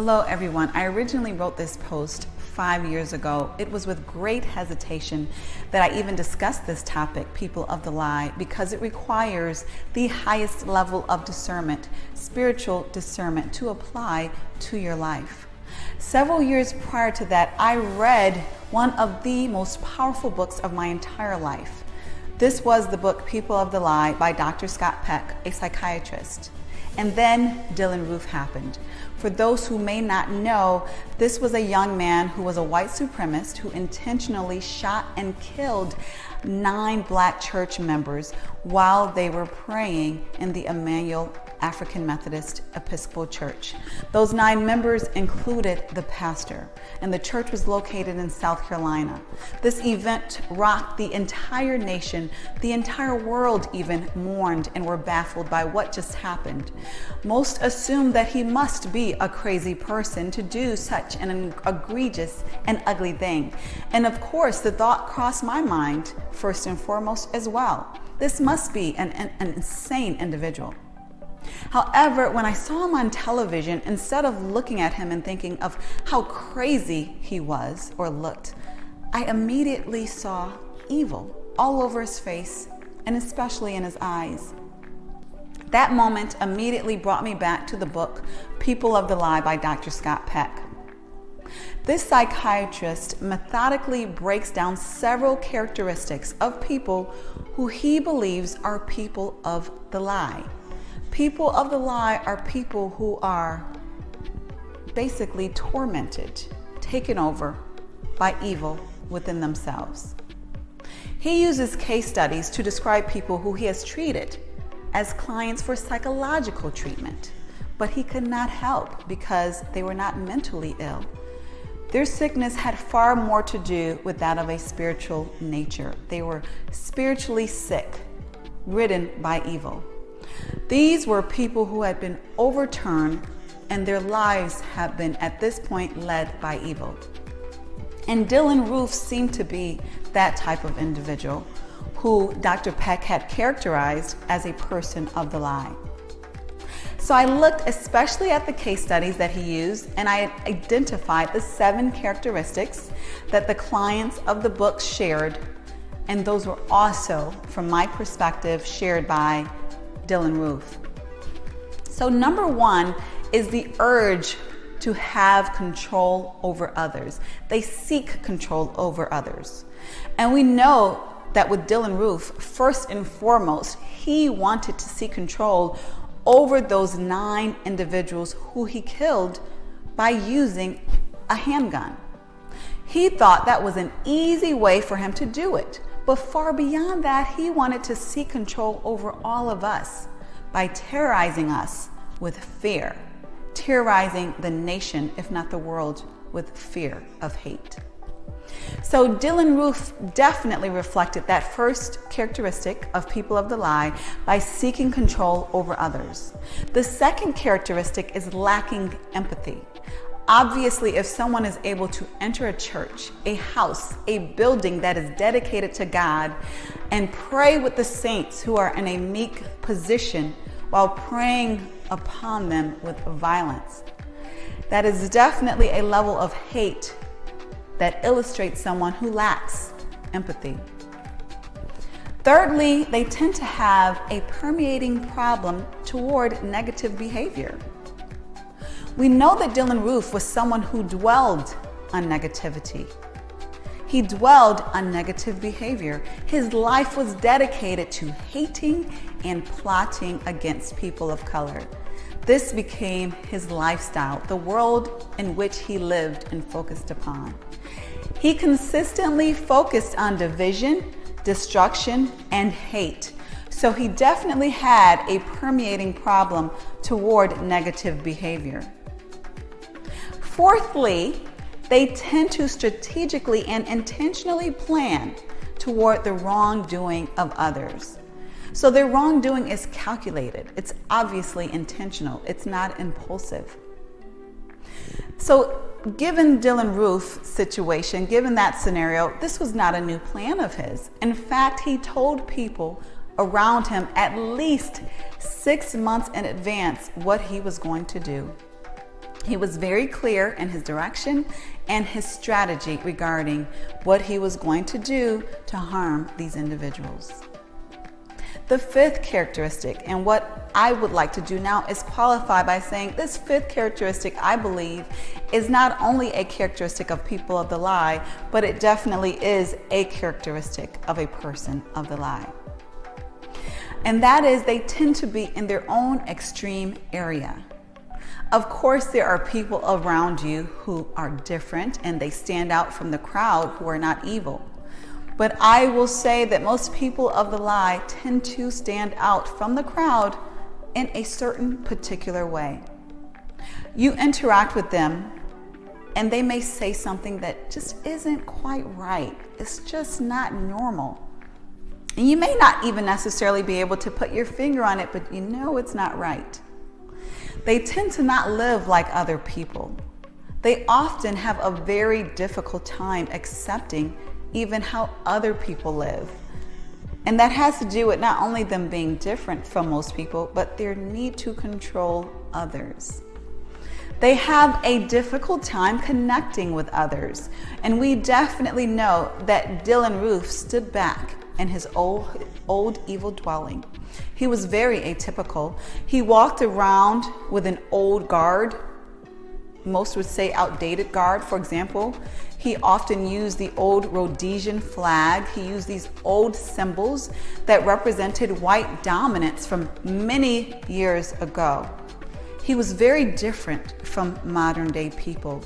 Hello everyone. I originally wrote this post 5 years ago. It was with great hesitation that I even discussed this topic, people of the lie, because it requires the highest level of discernment, spiritual discernment, to apply to your life. Several years prior to that, I read one of the most powerful books of my entire life. This was the book People of the Lie by Dr. Scott Peck, a psychiatrist. And then Dylann Roof happened. For those who may not know, this was a young man who was a white supremacist who intentionally shot and killed 9 black church members while they were praying in the Emmanuel African Methodist Episcopal Church. Those 9 members included the pastor, and the church was located in South Carolina. This event rocked the entire nation. The entire world even mourned and were baffled by what just happened. Most assumed that he must be a crazy person to do such an egregious and ugly thing. And of course, the thought crossed my mind first and foremost as well. This must be an insane individual. However, when I saw him on television, instead of looking at him and thinking of how crazy he was or looked, I immediately saw evil all over his face and especially in his eyes. That moment immediately brought me back to the book People of the Lie by Dr. Scott Peck. This psychiatrist methodically breaks down several characteristics of people who he believes are people of the lie. People of the lie are people who are basically tormented, taken over by evil within themselves. He uses case studies to describe people who he has treated as clients for psychological treatment, but he could not help because they were not mentally ill. Their sickness had far more to do with that of a spiritual nature. They were spiritually sick, ridden by evil. These were people who had been overturned and their lives have been at this point led by evil. And Dylann Roof seemed to be that type of individual who Dr. Peck had characterized as a person of the lie. So I looked especially at the case studies that he used, and I identified the 7 characteristics that the clients of the book shared, and those were also, from my perspective, shared by Dylann Roof. So number 1 is the urge to have control over others. They seek control over others. And we know that with Dylann Roof, first and foremost, he wanted to seek control over those 9 individuals who he killed by using a handgun. He thought that was an easy way for him to do it. But far beyond that, he wanted to seek control over all of us by terrorizing us with fear, terrorizing the nation, if not the world, with fear of hate. So Dylann Roof definitely reflected that first characteristic of people of the lie by seeking control over others. The second characteristic is lacking empathy. Obviously, if someone is able to enter a church, a house, a building that is dedicated to God and pray with the saints who are in a meek position while praying upon them with violence, that is definitely a level of hate that illustrates someone who lacks empathy. Thirdly, they tend to have a permeating problem toward negative behavior. We know that Dylann Roof was someone who dwelled on negativity. He dwelled on negative behavior. His life was dedicated to hating and plotting against people of color. This became his lifestyle, the world in which he lived and focused upon. He consistently focused on division, destruction, and hate. So he definitely had a permeating problem toward negative behavior. Fourthly, they tend to strategically and intentionally plan toward the wrongdoing of others. So their wrongdoing is calculated. It's obviously intentional. It's not impulsive. So given Dylann Roof's situation, given that scenario, this was not a new plan of his. In fact, he told people around him at least 6 months in advance what he was going to do. He was very clear in his direction and his strategy regarding what he was going to do to harm these individuals. The fifth characteristic, and what I would like to do now, is qualify by saying this fifth characteristic, I believe, is not only a characteristic of people of the lie, but it definitely is a characteristic of a person of the lie. And that is, they tend to be in their own extreme area. Of course, there are people around you who are different and they stand out from the crowd who are not evil. But I will say that most people of the lie tend to stand out from the crowd in a certain particular way. You interact with them and they may say something that just isn't quite right. It's just not normal. And you may not even necessarily be able to put your finger on it, but you know it's not right. They tend to not live like other people. They often have a very difficult time accepting even how other people live. And that has to do with not only them being different from most people, but their need to control others. They have a difficult time connecting with others. And we definitely know that Dylann Roof stood back in his old evil dwelling. He was very atypical. He walked around with an old guard. Most would say outdated guard, for example. He often used the old Rhodesian flag. He used these old symbols that represented white dominance from many years ago. He was very different from modern day people.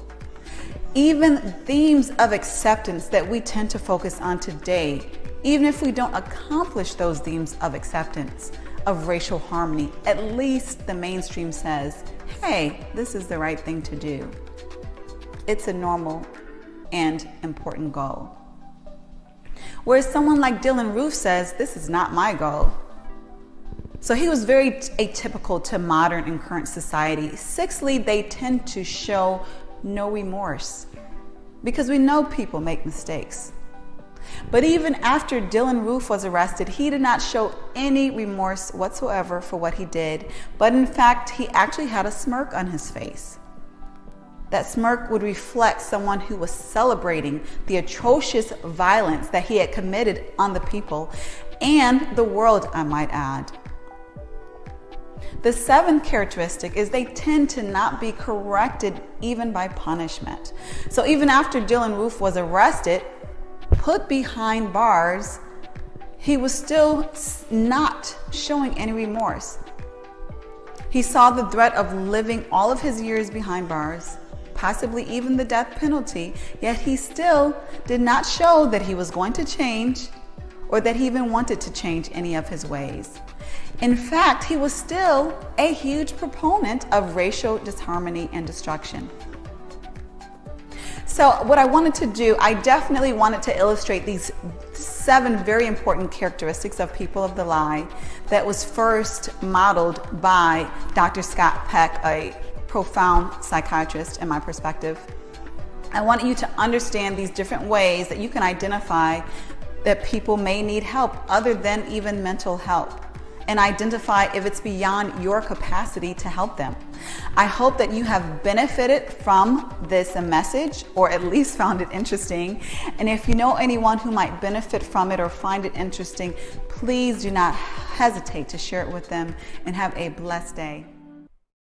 Even themes of acceptance that we tend to focus on today, even if we don't accomplish those themes of acceptance, of racial harmony, at least the mainstream says, hey, this is the right thing to do. It's a normal and important goal. Whereas someone like Dylann Roof says, this is not my goal. So he was very atypical to modern and current society. Sixthly, they tend to show no remorse because we know people make mistakes. But even after Dylann Roof was arrested, he did not show any remorse whatsoever for what he did. But in fact, he actually had a smirk on his face. That smirk would reflect someone who was celebrating the atrocious violence that he had committed on the people and the world, I might add. The seventh characteristic is they tend to not be corrected even by punishment. So even after Dylann Roof was arrested, put behind bars, he was still not showing any remorse. He saw the threat of living all of his years behind bars, possibly even the death penalty, yet he still did not show that he was going to change or that he even wanted to change any of his ways. In fact, he was still a huge proponent of racial disharmony and destruction. So what I wanted to do, I definitely wanted to illustrate these 7 very important characteristics of people of the lie that was first modeled by Dr. Scott Peck, a profound psychiatrist in my perspective. I want you to understand these different ways that you can identify that people may need help other than even mental help, and identify if it's beyond your capacity to help them. I hope that you have benefited from this message, or at least found it interesting. And if you know anyone who might benefit from it or find it interesting, please do not hesitate to share it with them, and have a blessed day.